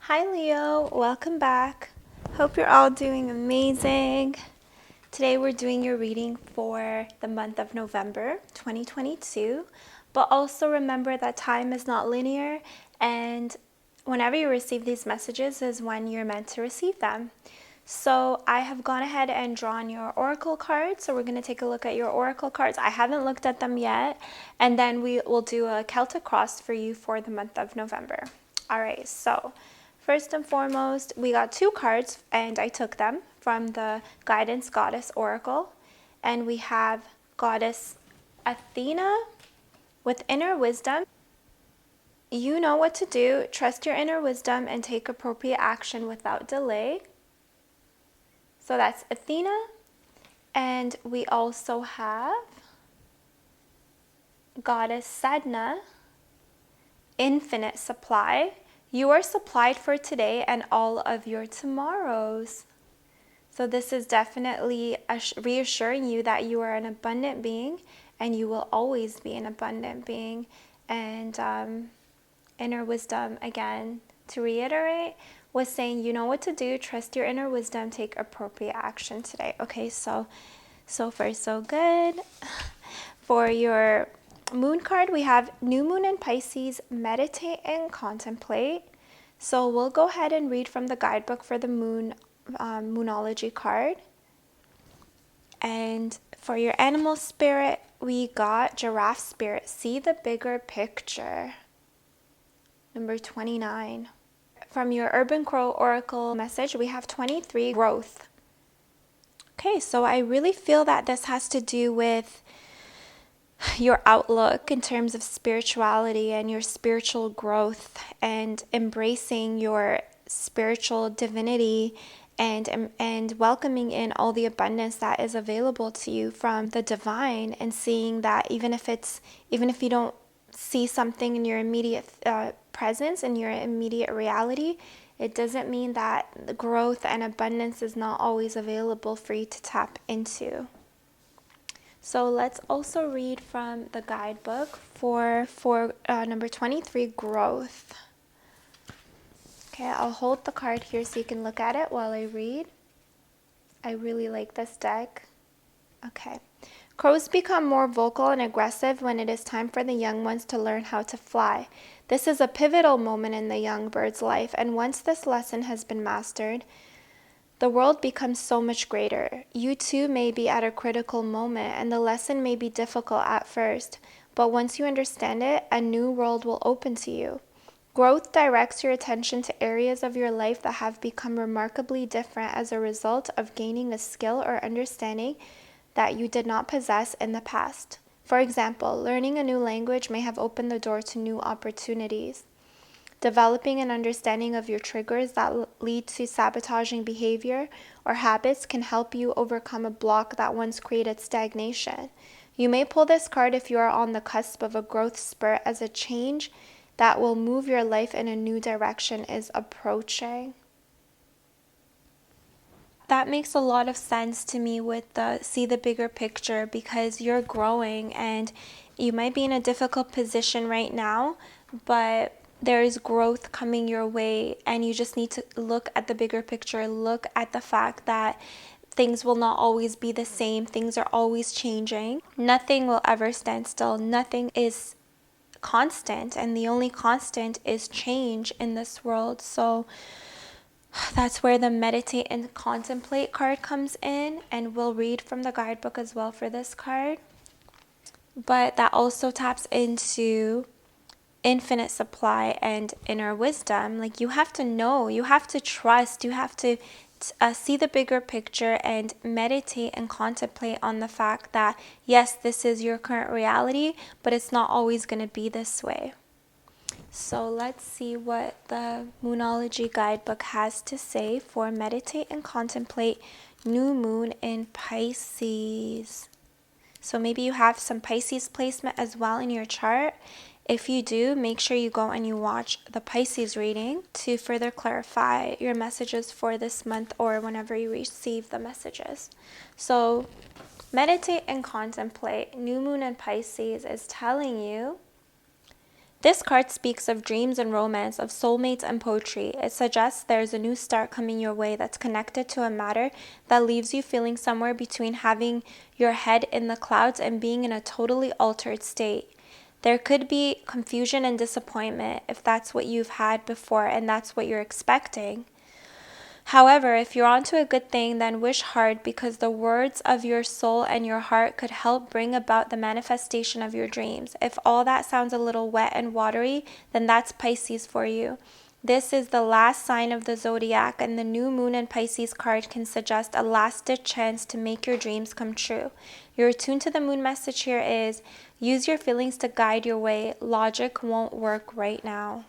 Hi Leo, welcome back. Hope you're all doing amazing. Today we're doing your reading for the month of November 2022. But also remember that time is not linear, and whenever you receive these messages is when you're meant to receive them. So I have gone ahead and drawn your oracle cards. So we're going to take a look at your oracle cards. I haven't looked at them yet. And then we will do a Celtic cross for you for the month of November. All right, so first and foremost, we got two cards and I took them from the Guidance Goddess Oracle. And we have Goddess Athena with inner wisdom. You know what to do. Trust your inner wisdom and take appropriate action without delay. So that's Athena. And we also have Goddess Sadna, infinite supply. You are supplied for today and all of your tomorrows. So this is definitely reassuring you that you are an abundant being and you will always be an abundant being. And inner wisdom, again, to reiterate, was saying you know what to do, trust your inner wisdom, take appropriate action today. Okay, so far so good. For your moon card, we have new moon in Pisces, meditate and contemplate. So we'll go ahead and read from the guidebook for the moon moonology card. And for your animal spirit, we got giraffe spirit, see the bigger picture. Number 29. From your Urban Crow Oracle message, we have 23, growth. Okay, so I really feel that this has to do with your outlook in terms of spirituality and your spiritual growth and embracing your spiritual divinity and welcoming in all the abundance that is available to you from the divine, and seeing that even if you don't see something in your immediate presence, in your immediate reality, it doesn't mean that the growth and abundance is not always available for you to tap into. So let's also read from the guidebook for number 23, growth. Okay, I'll hold the card here so you can look at it while I read. I really like this deck. Okay. Crows become more vocal and aggressive when it is time for the young ones to learn how to fly. This is a pivotal moment in the young bird's life, and once this lesson has been mastered, the world becomes so much greater. You too may be at a critical moment, and the lesson may be difficult at first, but once you understand it, a new world will open to you. Growth directs your attention to areas of your life that have become remarkably different as a result of gaining a skill or understanding that you did not possess in the past. For example, learning a new language may have opened the door to new opportunities. Developing an understanding of your triggers that lead to sabotaging behavior or habits can help you overcome a block that once created stagnation. You may pull this card if you are on the cusp of a growth spurt, as a change that will move your life in a new direction is approaching. That makes a lot of sense to me with the see the bigger picture, because you're growing and you might be in a difficult position right now, but there is growth coming your way, and you just need to look at the bigger picture. Look at the fact that things will not always be the same. Things are always changing. Nothing will ever stand still. Nothing is constant, and the only constant is change in this world. So that's where the meditate and contemplate card comes in, and we'll read from the guidebook as well for this card. But that also taps into infinite supply and inner wisdom. Like, you have to know, you have to trust, you have to see the bigger picture and meditate and contemplate on the fact that yes, this is your current reality, but it's not always going to be this way. So let's see what the Moonology Guidebook has to say for meditate and contemplate new moon in Pisces. So maybe you have some Pisces placement as well in your chart. If you do, make sure you go and you watch the Pisces reading to further clarify your messages for this month or whenever you receive the messages. So meditate and contemplate. New moon in Pisces is telling you This card speaks of dreams and romance, of soulmates and poetry. It suggests there's a new start coming your way that's connected to a matter that leaves you feeling somewhere between having your head in the clouds and being in a totally altered state. There could be confusion and disappointment if that's what you've had before and that's what you're expecting. However, if you're onto a good thing, then wish hard, because the words of your soul and your heart could help bring about the manifestation of your dreams. If all that sounds a little wet and watery, then that's Pisces for you. This is the last sign of the zodiac, and the new moon in Pisces card can suggest a last-ditch chance to make your dreams come true. Your attune to the moon message here is, use your feelings to guide your way. Logic won't work right now.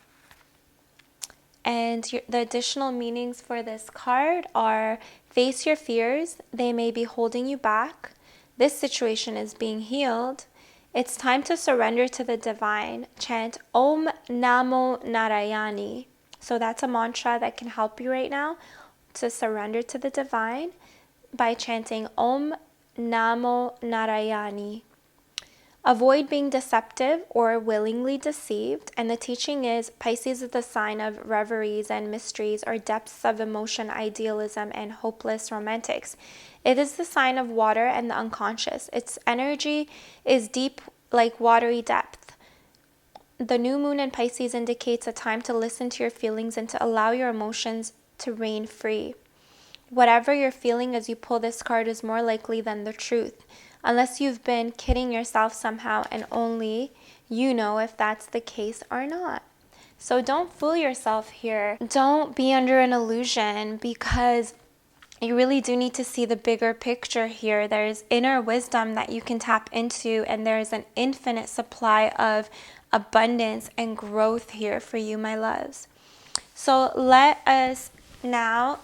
And the additional meanings for this card are, face your fears. They may be holding you back. This situation is being healed. It's time to surrender to the divine. Chant Om Namo Narayani. So that's a mantra that can help you right now to surrender to the divine by chanting Om Namo Narayani. Avoid being deceptive or willingly deceived. And the teaching is, Pisces is the sign of reveries and mysteries, or depths of emotion, idealism, and hopeless romantics. It is the sign of water and the unconscious. Its energy is deep, like watery depth. The new moon in Pisces indicates a time to listen to your feelings and to allow your emotions to reign free. Whatever you're feeling as you pull this card is more likely than the truth, unless you've been kidding yourself somehow and only you know if that's the case or not. So don't fool yourself here. Don't be under an illusion, because you really do need to see the bigger picture here. There's inner wisdom that you can tap into, and there's an infinite supply of abundance and growth here for you, my loves. So let us now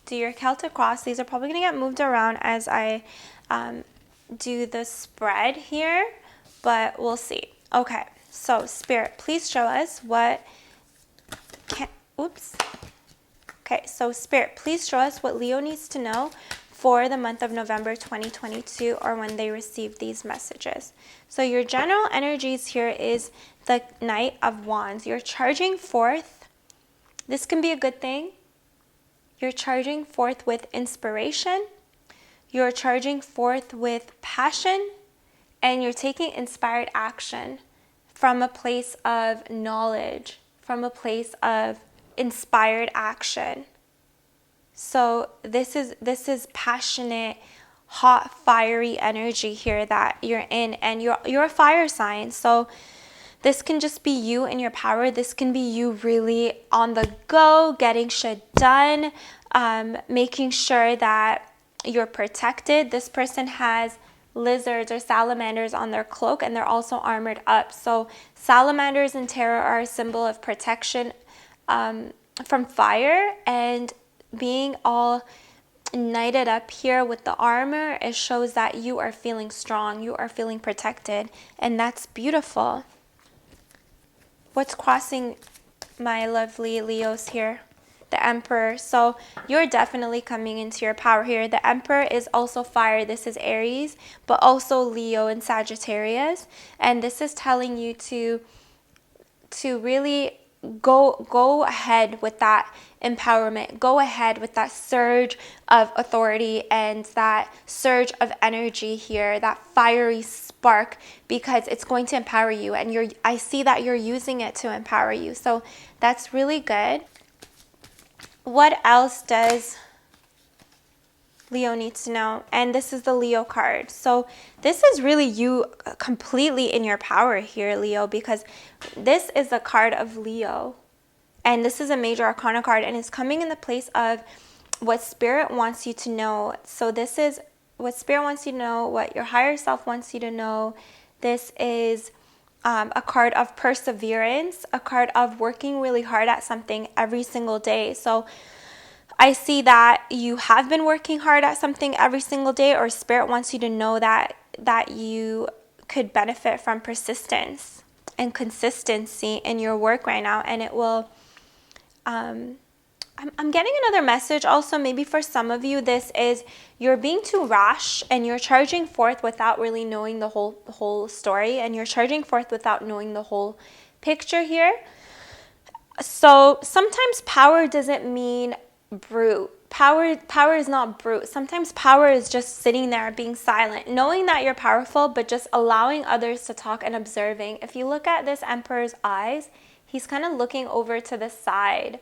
do your Celtic cross. These are probably going to get moved around as I do the spread here, but we'll see. Okay, so Spirit, please show us what Okay, so Spirit, please show us what Leo needs to know for the month of November 2022, or when they receive these messages. So your general energies here is the Knight of Wands. You're charging forth. This can be a good thing. You're charging forth with inspiration. You're charging forth with passion, and you're taking inspired action from a place of knowledge, from a place of inspired action. So this is passionate, hot, fiery energy here that you're in, and you're a fire sign. So this can just be you in your power. This can be you really on the go, getting shit done, making sure that you're protected. This person has lizards or salamanders on their cloak, and they're also armored up. So salamanders in tarot are a symbol of protection from fire, and being all knighted up here with the armor, it shows that you are feeling strong, you are feeling protected, and that's beautiful. What's crossing my lovely Leos here? The Emperor. So you're definitely coming into your power here. The Emperor is also fire. This is Aries, but also Leo and Sagittarius. And this is telling you to really go ahead with that empowerment. Go ahead with that surge of authority and that surge of energy here, that fiery spark, because it's going to empower you, and I see that you're using it to empower you. So that's really good. What else does Leo needs to know? And this is the Leo card. So this is really you completely in your power here, Leo, because this is a card of Leo. And this is a major arcana card, and it's coming in the place of what Spirit wants you to know. So this is what Spirit wants you to know, what your higher self wants you to know. This is a card of perseverance, a card of working really hard at something every single day. So I see that you have been working hard at something every single day, or Spirit wants you to know that you could benefit from persistence and consistency in your work right now, and it will I'm getting another message also. Maybe for some of you, this is you're being too rash and you're charging forth without really knowing the whole story, and you're charging forth without knowing the whole picture here. So sometimes power doesn't mean brute. Power is not brute. Sometimes power is just sitting there being silent, knowing that you're powerful, but just allowing others to talk and observing. If you look at this emperor's eyes, he's kind of looking over to the side,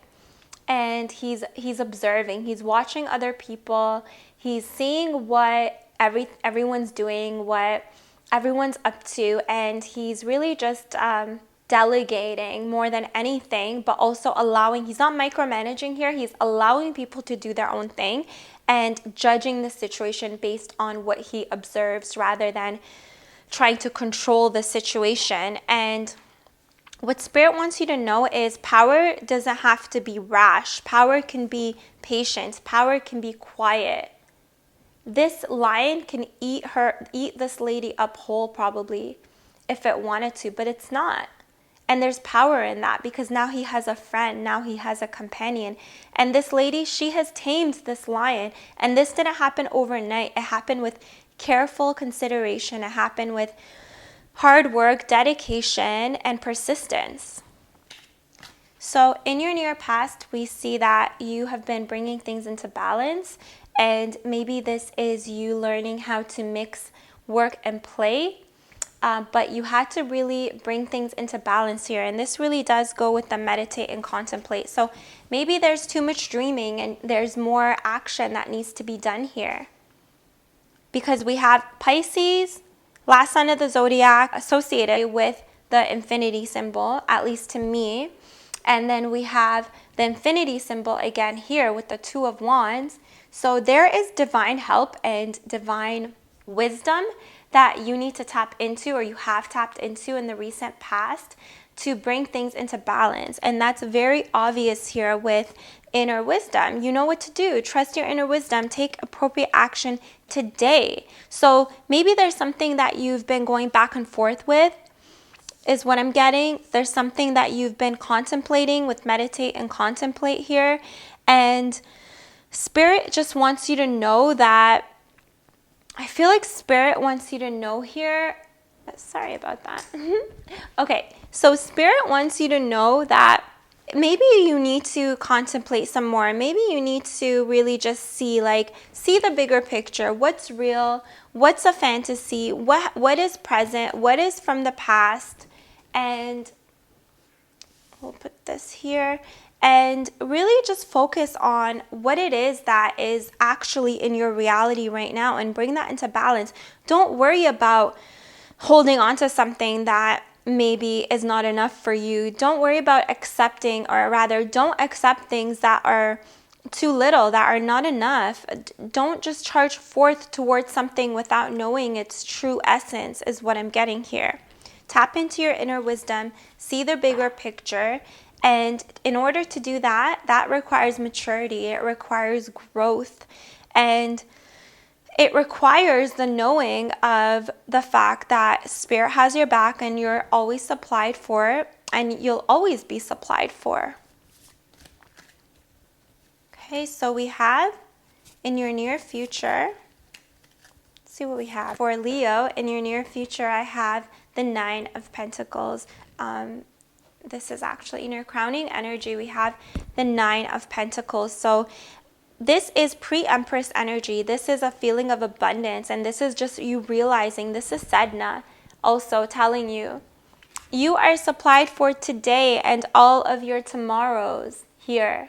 and he's observing. He's watching other people. He's seeing what everyone's doing, what everyone's up to, and he's really just delegating more than anything, but also allowing, he's not micromanaging here, he's allowing people to do their own thing and judging the situation based on what he observes rather than trying to control the situation. And what Spirit wants you to know is power doesn't have to be rash. Power can be patient. Power can be quiet. This lion can eat this lady up whole probably if it wanted to, but it's not. And there's power in that because now he has a friend, now he has a companion. And this lady, she has tamed this lion. And this didn't happen overnight. It happened with careful consideration. It happened with hard work, dedication, and persistence. So in your near past, we see that you have been bringing things into balance. And maybe this is you learning how to mix work and play. But you had to really bring things into balance here. And this really does go with the meditate and contemplate. So maybe there's too much dreaming and there's more action that needs to be done here. Because we have Pisces, last sign of the zodiac, associated with the infinity symbol, at least to me. And then we have the infinity symbol again here with the Two of Wands. So there is divine help and divine wisdom that you need to tap into, or you have tapped into in the recent past, to bring things into balance. And that's very obvious here with inner wisdom. You know what to do. Trust your inner wisdom. Take appropriate action today. So maybe there's something that you've been going back and forth with, is what I'm getting. There's something that you've been contemplating with meditate and contemplate here. And Spirit just wants you to know that, I feel like Spirit wants you to know here, sorry about that. Okay, so Spirit wants you to know that maybe you need to contemplate some more. Maybe you need to really just see the bigger picture. What's real? What's a fantasy? What is present? What is from the past? And we'll put this here. And really just focus on what it is that is actually in your reality right now and bring that into balance. Don't worry about holding on to something that maybe is not enough for you. Don't worry about accepting, or rather, don't accept things that are too little, that are not enough. Don't just charge forth towards something without knowing its true essence, is what I'm getting here. Tap into your inner wisdom, see the bigger picture. And in order to do that, that requires maturity. It requires growth. And it requires the knowing of the fact that Spirit has your back and you're always supplied for, and you'll always be supplied for. Okay, so we have in your near future, let's see what we have. For Leo, in your near future, I have the Nine of Pentacles. This is actually in your crowning energy. We have the Nine of Pentacles. So this is pre-Empress energy. This is a feeling of abundance. And this is just you realizing, this is Sedna also telling you, you are supplied for today and all of your tomorrows here.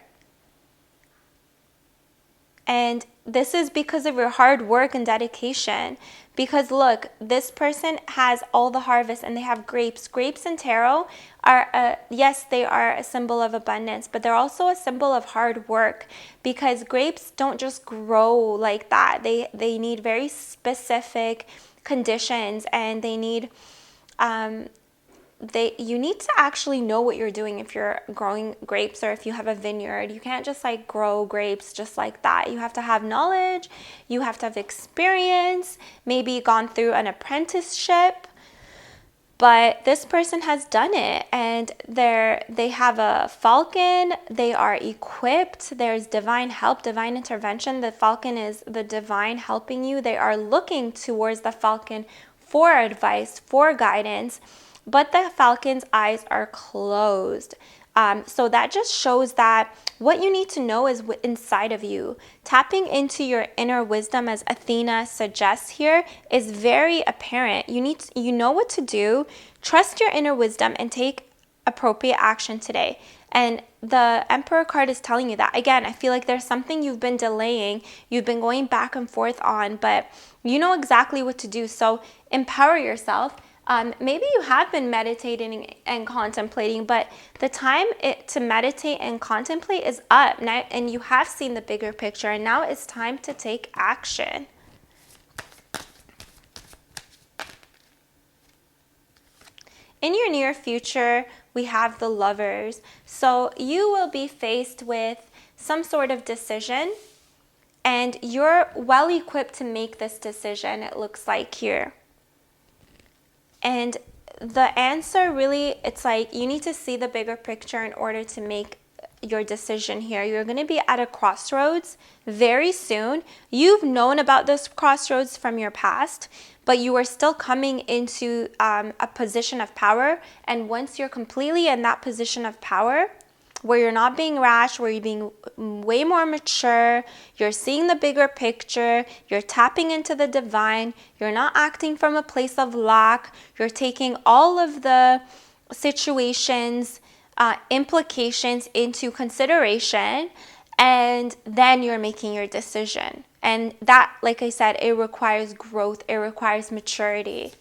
And this is because of your hard work and dedication. Because look, this person has all the harvest and they have grapes. Grapes in tarot are, yes, they are a symbol of abundance, but they're also a symbol of hard work, because grapes don't just grow like that. They need very specific conditions, and they need, you need to actually know what you're doing if you're growing grapes, or if you have a vineyard. You can't just grow grapes just like that. You have to have knowledge, you have to have experience, maybe gone through an apprenticeship. But this person has done it, and they have a falcon. They are equipped. There's divine help, divine intervention. The falcon is the divine helping you. They are looking towards the falcon for advice, for guidance, but the falcon's eyes are closed. So that just shows that what you need to know is inside of you. Tapping into your inner wisdom, as Athena suggests here, is very apparent. You know what to do. Trust your inner wisdom and take appropriate action today. And the Emperor card is telling you that. Again, I feel like there's something you've been delaying, you've been going back and forth on, but you know exactly what to do. So empower yourself. Maybe you have been meditating and contemplating, but the time to meditate and contemplate is up now, and you have seen the bigger picture, and now it's time to take action. In your near future, we have the Lovers. So you will be faced with some sort of decision, and you're well equipped to make this decision, it looks like here. And the answer really, it's like you need to see the bigger picture in order to make your decision here. You're going to be at a crossroads very soon. You've known about this crossroads from your past, but you are still coming into a position of power. And once you're completely in that position of power, where you're not being rash, where you're being way more mature, you're seeing the bigger picture, you're tapping into the divine, you're not acting from a place of lack, you're taking all of the situations, implications into consideration, and then you're making your decision. And that, like I said, it requires growth, it requires maturity.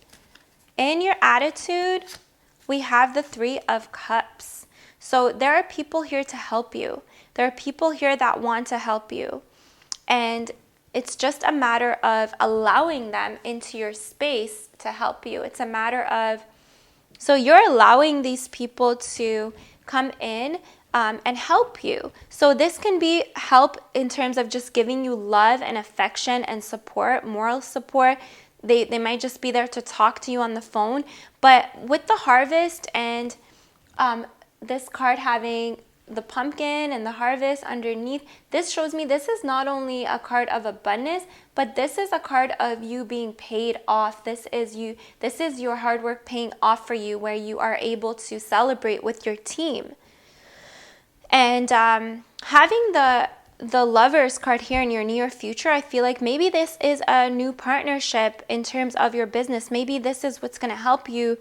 In your attitude, we have the Three of Cups. So there are people here to help you. There are people here that want to help you. And it's just a matter of allowing them into your space to help you. It's a matter of, so you're allowing these people to come in and help you. So this can be help in terms of just giving you love and affection and support, moral support. They might just be there to talk to you on the phone. But with the Harvest and this card having the pumpkin and the harvest underneath, this shows me this is not only a card of abundance, but this is a card of you being paid off. This is your hard work paying off for you, where you are able to celebrate with your team. And having the Lovers card here in your near future, I feel like maybe this is a new partnership in terms of your business. Maybe this is what's going to help you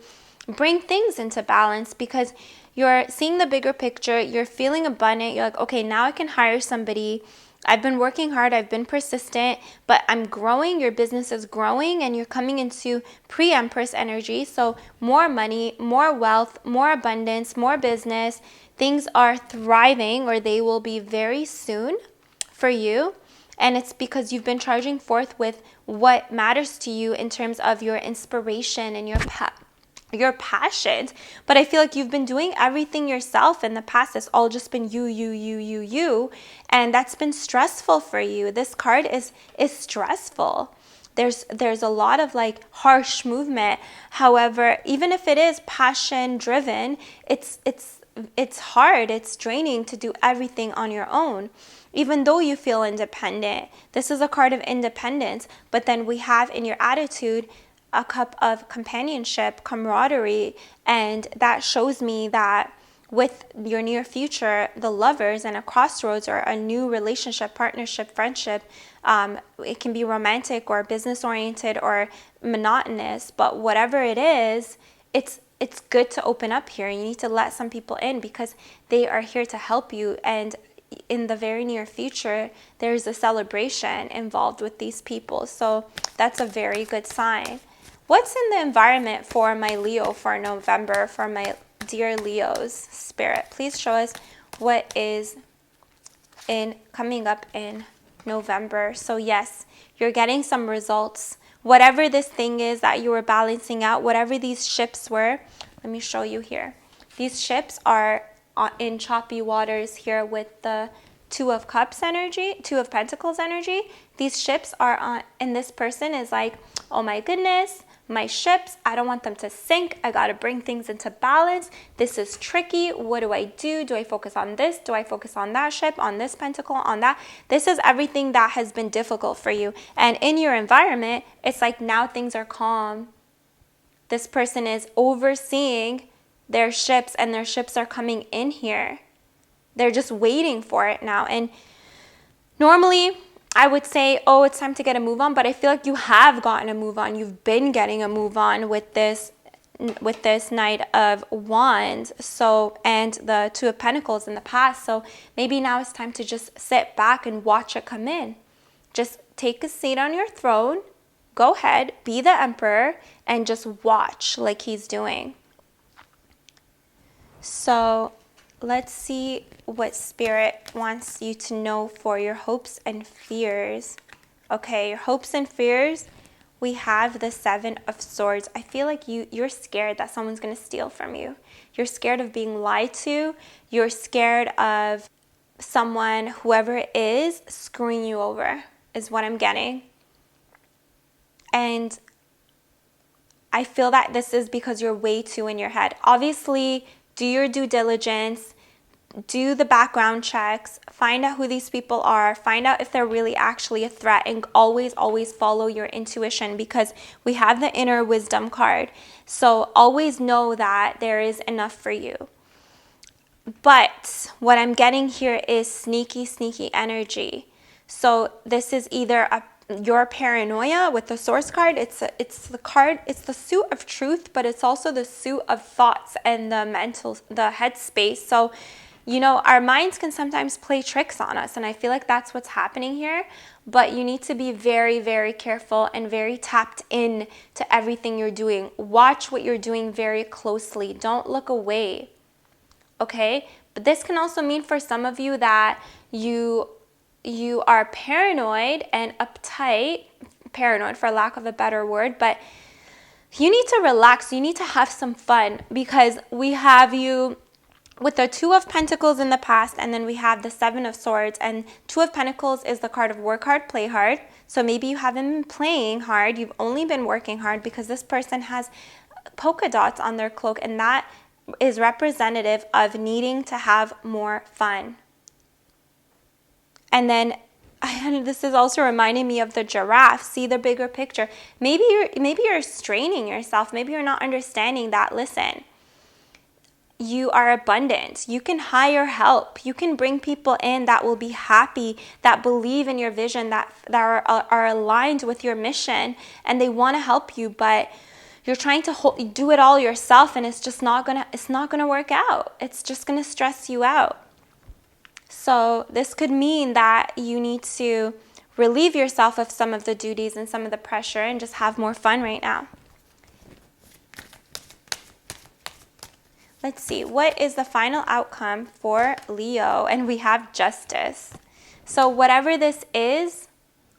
bring things into balance, because you're seeing the bigger picture, you're feeling abundant, you're like, okay, now I can hire somebody. I've been working hard, I've been persistent, but I'm growing, your business is growing, and you're coming into pre-Empress energy. So more money, more wealth, more abundance, more business. Things are thriving, or they will be very soon for you. And it's because you've been charging forth with what matters to you in terms of your inspiration and your passions. But I feel like you've been doing everything yourself in the past. It's all just been you, and that's been stressful for you. This card is stressful. There's a lot of like harsh movement. However, even if it is passion driven, it's hard, it's draining to do everything on your own. Even though you feel independent, this is a card of independence. But then we have in your attitude a cup of companionship, camaraderie, and that shows me that with your near future, the Lovers and a crossroads, or a new relationship, partnership, friendship, it can be romantic or business oriented or monotonous, but whatever it is, it's good to open up here. You need to let some people in because they are here to help you. And in the very near future, there's a celebration involved with these people. So that's a very good sign. What's in the environment for my Leo for November, for my dear Leos? Spirit, please show us what is coming up in November. So yes, you're getting some results. Whatever this thing is that you were balancing out, whatever these ships were, let me show you here. These ships are in choppy waters here with the Two of Cups energy, Two of Pentacles energy. These ships are on, and this person is like, oh my goodness, my ships. I don't want them to sink. I got to bring things into balance. This is tricky. What do I do? Do I focus on this? Do I focus on that ship, on this pentacle, on that? This is everything that has been difficult for you. And in your environment, it's like now things are calm. This person is overseeing their ships, and their ships are coming in here. They're just waiting for it now. And normally, I would say, oh, it's time to get a move on, but I feel like you have gotten a move on. You've been getting a move on with this Knight of Wands, and the Two of Pentacles in the past. So maybe now it's time to just sit back and watch it come in. Just take a seat on your throne. Go ahead, be the emperor, and just watch like he's doing. So let's see what Spirit wants you to know for your hopes and fears. Okay, your hopes and fears, we have the Seven of Swords. I feel like you're scared that someone's going to steal from you. You're scared of being lied to. You're scared of someone, whoever it is, screwing you over, is what I'm getting. And I feel that this is because you're way too in your head. Obviously, do your due diligence. Do the background checks, find out who these people are, find out if they're really actually a threat, and always, always follow your intuition, because we have the inner wisdom card. So always know that there is enough for you. But what I'm getting here is sneaky, sneaky energy. So this is either your paranoia with the Source card. It's the suit of truth, but it's also the suit of thoughts and the headspace. So our minds can sometimes play tricks on us, and I feel like that's what's happening here. But you need to be very, very careful and very tapped in to everything you're doing. Watch what you're doing very closely. Don't look away, okay? But this can also mean for some of you that you are paranoid and uptight, paranoid for lack of a better word, but you need to relax. You need to have some fun, because we have you with the Two of Pentacles in the past, and then we have the Seven of Swords, and Two of Pentacles is the card of work hard, play hard. So maybe you haven't been playing hard, you've only been working hard, because this person has polka dots on their cloak, and that is representative of needing to have more fun. And then this is also reminding me of the giraffe. See the bigger picture. Maybe you're straining yourself. Maybe you're not understanding that. Listen, you are abundant. You can hire help. You can bring people in that will be happy, that believe in your vision, that are aligned with your mission, and they want to help you, but you're trying to do it all yourself, and it's not gonna work out. It's just gonna stress you out. So this could mean that you need to relieve yourself of some of the duties and some of the pressure and just have more fun right now. Let's see, what is the final outcome for Leo? And we have Justice. So whatever this is,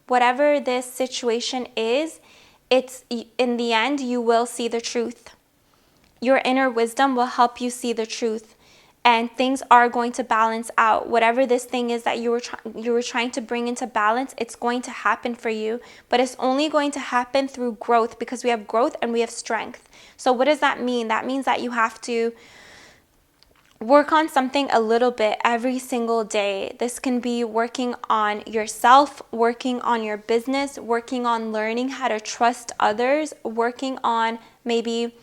whatever this situation is, it's in the end, you will see the truth. Your inner wisdom will help you see the truth, and things are going to balance out. Whatever this thing is that you were trying to bring into balance, it's going to happen for you, but it's only going to happen through growth, because we have growth and we have strength. So what does that mean? That means that you have to work on something a little bit every single day. This can be working on yourself, working on your business, working on learning how to trust others, working on maybe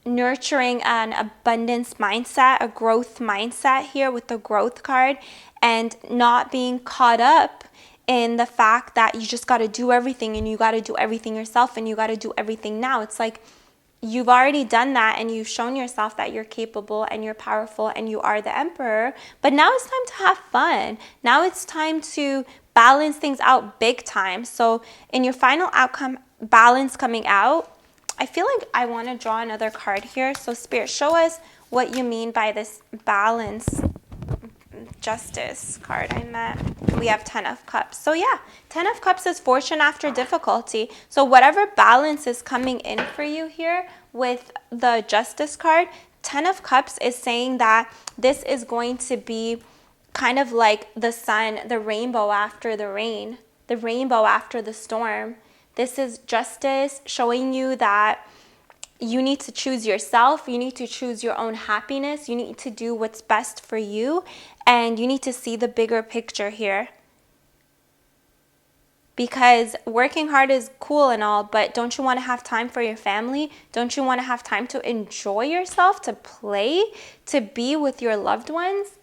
nurturing an abundance mindset, a growth mindset here with the growth card, and not being caught up in the fact that you just got to do everything, and you got to do everything yourself, and you got to do everything now. It's like you've already done that, and you've shown yourself that you're capable and you're powerful and you are the emperor. But now it's time to have fun. Now it's time to balance things out big time. So in your final outcome, balance coming out, I feel like I want to draw another card here. So Spirit, show us what you mean by this balance, Justice card. We have 10 of Cups. So yeah, 10 of Cups is fortune after difficulty. So whatever balance is coming in for you here with the Justice card, 10 of Cups is saying that this is going to be kind of like the sun, the rainbow after the rain, the rainbow after the storm. This is justice, showing you that you need to choose yourself. You need to choose your own happiness. You need to do what's best for you. And you need to see the bigger picture here. Because working hard is cool and all, but don't you want to have time for your family? Don't you want to have time to enjoy yourself, to play, to be with your loved ones?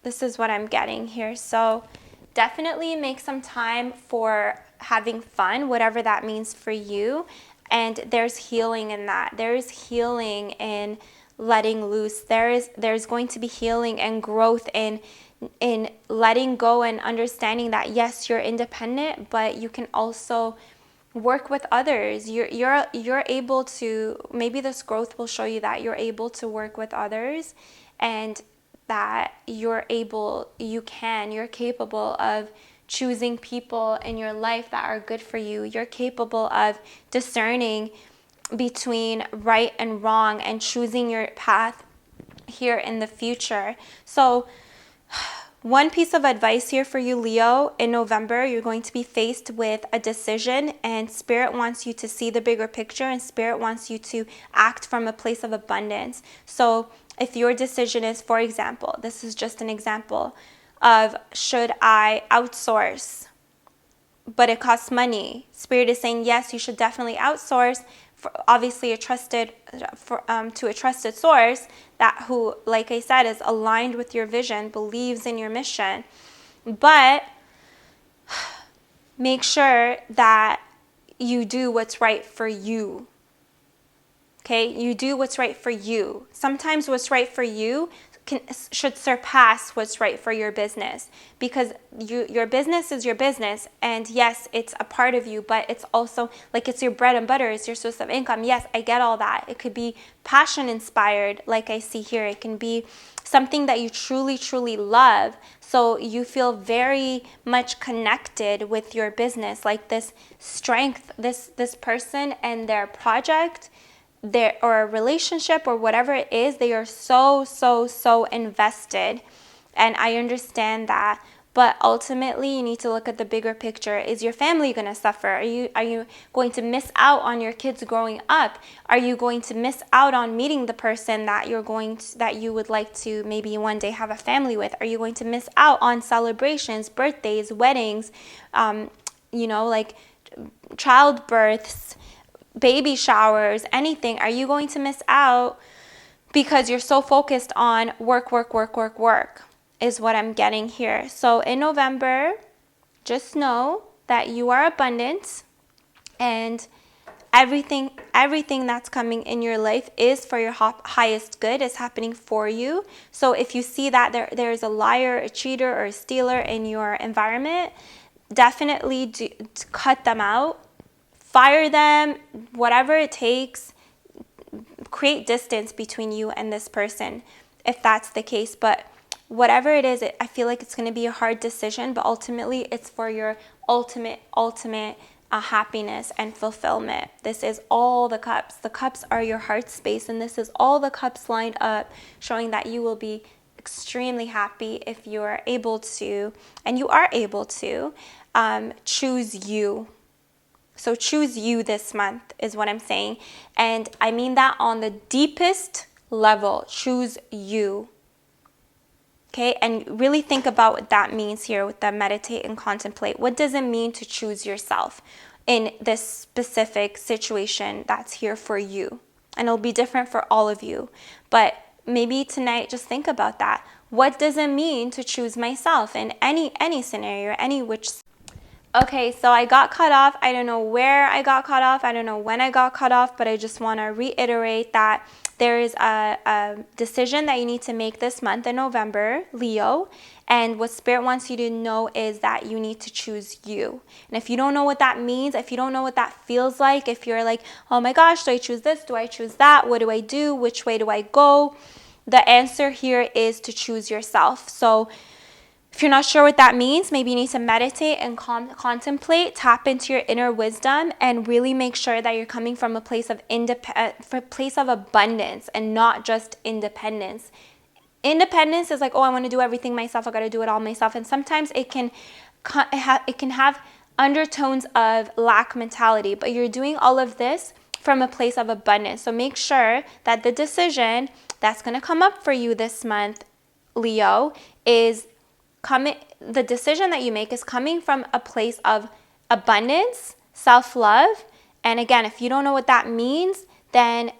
This is what I'm getting here. So definitely make some time for having fun, whatever that means for you. And there's healing in that. There's healing in letting loose. There's going to be healing and growth in letting go and understanding that yes, you're independent, but you can also work with others. You're able to, maybe this growth will show you that you're able to work with others, and that you're capable of choosing people in your life that are good for you. You're capable of discerning between right and wrong and choosing your path here in the future. So one piece of advice here for you, Leo, in November, you're going to be faced with a decision, and Spirit wants you to see the bigger picture, and Spirit wants you to act from a place of abundance. So if your decision is, for example, this is just an example of, should I outsource? But it costs money. Spirit is saying, yes, you should definitely outsource. Obviously to a trusted source that who, like I said, is aligned with your vision, believes in your mission. But make sure that you do what's right for you. Okay, you do what's right for you. Sometimes what's right for you should surpass what's right for your business, because your business is your business, and yes, it's a part of you, but it's also like it's your bread and butter, it's your source of income. Yes, I get all that. It could be passion inspired, like I see here. It can be something that you truly, truly love, so you feel very much connected with your business, like this strength, this person and their project, or a relationship or whatever it is, they are so invested. And I understand that, but ultimately you need to look at the bigger picture. Is your family going to suffer? Are you going to miss out on your kids growing up? Are you going to miss out on meeting the person that that you would like to maybe one day have a family with? Are you going to miss out on celebrations, birthdays, weddings, like childbirths, baby showers, anything? Are you going to miss out because you're so focused on work, is what I'm getting here. So in November, just know that you are abundant, and everything that's coming in your life is for your highest good, is happening for you. So if you see that there's a liar, a cheater, or a stealer in your environment, definitely cut them out. Fire them, whatever it takes. Create distance between you and this person if that's the case. But whatever it is, I feel like it's going to be a hard decision, but ultimately it's for your ultimate happiness and fulfillment. This is all the cups. The cups are your heart space, and this is all the cups lined up, showing that you will be extremely happy if you're able to, and you are able to, choose you. So choose you this month is what I'm saying. And I mean that on the deepest level. Choose you. Okay? And really think about what that means here with the meditate and contemplate. What does it mean to choose yourself in this specific situation that's here for you? And it'll be different for all of you. But maybe tonight, just think about that. What does it mean to choose myself in any scenario, any which. Okay, so I got cut off. I don't know where I got cut off. I don't know when I got cut off, but I just want to reiterate that there is a decision that you need to make this month in November, Leo. And what Spirit wants you to know is that you need to choose you. And if you don't know what that means, if you don't know what that feels like, if you're like, oh my gosh, do I choose this? Do I choose that? What do I do? Which way do I go? The answer here is to choose yourself. So if you're not sure what that means, maybe you need to meditate and contemplate, tap into your inner wisdom, and really make sure that you're coming from a place of abundance and not just independence. Independence is like, oh, I want to do everything myself. I got to do it all myself. And sometimes it can have undertones of lack mentality, but you're doing all of this from a place of abundance. So make sure that the decision that's going to come up for you this month, Leo, is the decision that you make is coming from a place of abundance, self-love. And again, if you don't know what that means, then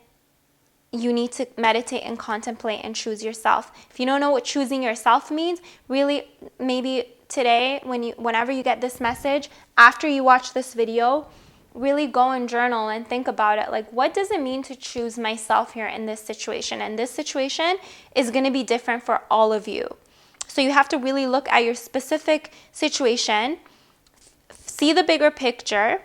you need to meditate and contemplate and choose yourself. If you don't know what choosing yourself means, really maybe today, whenever you get this message, after you watch this video, really go and journal and think about it. Like, what does it mean to choose myself here in this situation? And this situation is going to be different for all of you. So you have to really look at your specific situation, see the bigger picture,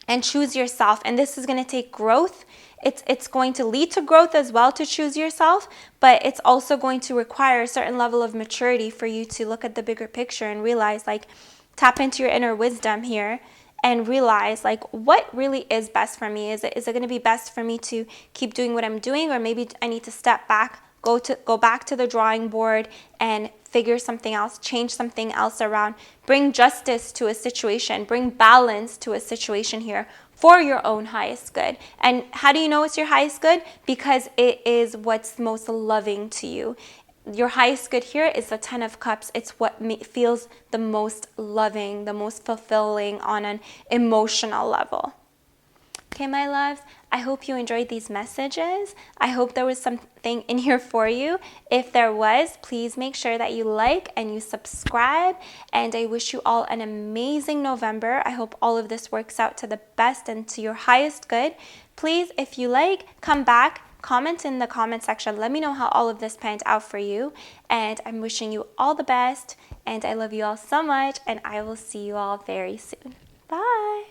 and choose yourself. And this is going to take growth. It's going to lead to growth as well to choose yourself, but it's also going to require a certain level of maturity for you to look at the bigger picture and realize, like, tap into your inner wisdom here and realize, like, what really is best for me. Is it going to be best for me to keep doing what I'm doing, or maybe I need to step back, go back to the drawing board and figure something else, change something else around, bring justice to a situation, bring balance to a situation here for your own highest good. And how do you know it's your highest good? Because it is what's most loving to you. Your highest good here is the 10 of Cups. It's what feels the most loving, the most fulfilling on an emotional level. Okay, my loves, I hope you enjoyed these messages. I hope there was something in here for you. If there was, please make sure that you like and you subscribe. And I wish you all an amazing November. I hope all of this works out to the best and to your highest good. Please, if you like, come back, comment in the comment section. Let me know how all of this panned out for you. And I'm wishing you all the best. And I love you all so much. And I will see you all very soon. Bye.